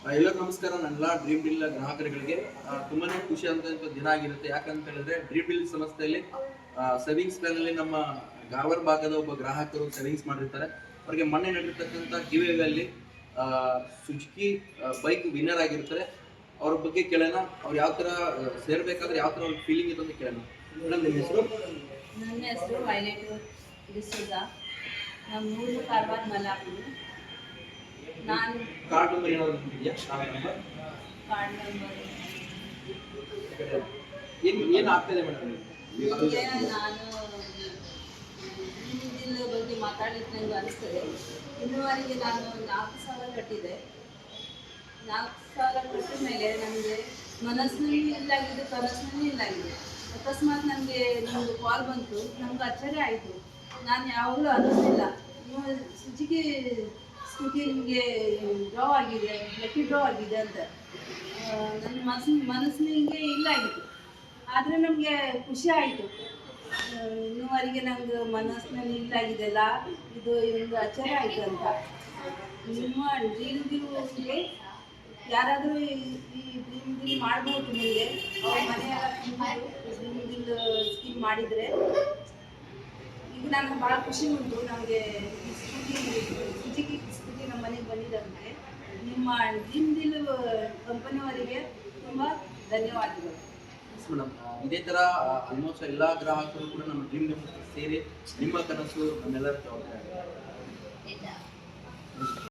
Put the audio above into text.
ಎಲ್ಲರಿಗೂ ನಮಸ್ಕಾರ. ನನ್ನೆಲ್ಲ ಡ್ರೀಮ್ ಡೀಲ್ ಗ್ರಾಹಕರುಗಳಿಗೆ ತುಂಬಾನೇ ಖುಷಿ ಅಂತ ದಿನ ಆಗಿರುತ್ತೆ. ಯಾಕಂತ ಹೇಳಿದ್ರೆ ಡ್ರೀಮ್ ಡೀಲ್ ಸಂಸ್ಥೆಯಲ್ಲಿ ಸೇವಿಂಗ್ಸ್ ಪ್ಲಾನ್ ಅಲ್ಲಿ ನಮ್ಮ ಗಾರ್ವಾರ್ ಭಾಗದ ಒಬ್ಬ ಗ್ರಾಹಕರು ಸೇವಿಂಗ್ಸ್ ಮಾಡಿರ್ತಾರೆ. ಅವರಿಗೆ ಮೊನ್ನೆ ನಡೆದಿರ್ತಕ್ಕಂಥ ಗಿವ್ ಅಲ್ಲಿ ಸುಜುಕಿ ಬೈಕ್ ವಿನ್ನರ್ ಆಗಿರ್ತಾರೆ. ಅವ್ರ ಬಗ್ಗೆ ಕೇಳೋಣ. ಅವ್ರು ಯಾವ ತರ ಸೇರ್ಬೇಕಾದ್ರೆ ಯಾವ ತರ ಅವ್ರ ಫೀಲಿಂಗ್ ಇದೆ ಅಂತ ಕೇಳೋಣ. ಮೇಡಮ್, ನಿಮ್ಮ ಹೆಸರು? ನನ್ನ ಹೆಸರು ವೈಲೆಟ್ ಡಿಸೋಜಾ. ನಮ್ಮ ಕಾರವಾರ ಮಲ್ಲಾಪುರ. ನಾನು ಕಾರ್ಡ್ ನಂಬರ್ ಏನಾದ್ರು ಇದೆಯಾ? ಕಾರ್ಡ್ ನಂಬರ್ ಏನು ಆಗ್ತದೆ ಮೇಡಮ್? ನಿಮಗೆ ನಾನು ದಿನ ಬಗ್ಗೆ ಮಾತಾಡಲಿಕ್ಕೆ ನನಗೆ ಅನಿಸ್ತದೆ. ಇನ್ನುವರೆಗೆ ನಾನು 4,000 ಕಟ್ಟಿದೆ. 4,000 ಕಟ್ಟಿದ ಮೇಲೆ ನನಗೆ ಮನಸ್ಸಿನಲ್ಲಿ ಇಲ್ಲಾಗಿದೆ, ಕನಸಿನಲ್ಲಿ ಇಲ್ಲಾಗಿದೆ. ಅಕಸ್ಮಾತ್ ನನಗೆ ನಿಮ್ಮದು ಕಾಲ್ ಬಂತು, ನಮ್ಗೆ ಆಶ್ಚರ್ಯ ಆಯಿತು. ನಾನು ಯಾವಾಗಲೂ ಅನ್ನಿಸ್ತಿಲ್ಲ ನೀವು ಸುಜುಕಿ ಸ್ಕೂಟಿ ನಿಮಗೆ ಡ್ರಾ ಆಗಿದೆ, ಲಕ್ಕಿ ಡ್ರಾ ಆಗಿದೆ ಅಂತ. ನನ್ನ ಮನಸ್ಸಿನಿಗೆ ಇಲ್ಲಾಗಿತ್ತು. ಆದರೆ ನಮಗೆ ಖುಷಿ ಆಯಿತು. ಇನ್ನುವರೆಗೆ ನಂಗೆ ಮನಸ್ಸಿನಲ್ಲಿ ಇಲ್ಲಾಗಿದೆಲ್ಲ, ಇದು ಒಂದು ಆಶ್ಚರ್ಯ ಆಯಿತು ಅಂತ. ನಿಮ್ಮ ಡ್ರೀಮ್ ಡೀಲ್ಗೆ ಯಾರಾದರೂ ಈ ಡ್ರೀಮ್ ಡೀಲ್ ಮಾಡ್ಬೋದು. ನಿಮಗೆ ಅವ್ರ ಮನೆಯೆಲ್ಲ ಡ್ರೀಮ್ ಡೀಲ್ ಸ್ಕೀಮ್ ಮಾಡಿದರೆ ಈಗ ನನಗೆ ಭಾಳ ಖುಷಿ ಉಂಟು. ನಮಗೆ ಸುಜುಕಿ ಸ್ಕೂಟಿ ನಮ್ಮ ಮನೆಗೆ ಬಂದಿದ್ದಂತೆ. ನಿಮ್ಮ ಡ್ರೀಮ್ ಡೀಲ್ ಕಂಪನಿಯವರಿಗೆ ತುಂಬ ಧನ್ಯವಾದಗಳು. ಮೇಡಮ್, ಇದೇ ತರ ಆಲ್ಮೋಸ್ಟ್ ಎಲ್ಲಾ ಗ್ರಾಹಕರು ಕೂಡ ನಮ್ಮ ಡ್ರೀಮ್ ಡೀಲ್ ಸೇರಿ ನಿಮ್ಮ ಕನಸು ನಮ್ಮೆಲ್ಲರ ಜವಾಬ್ದಾರಿ.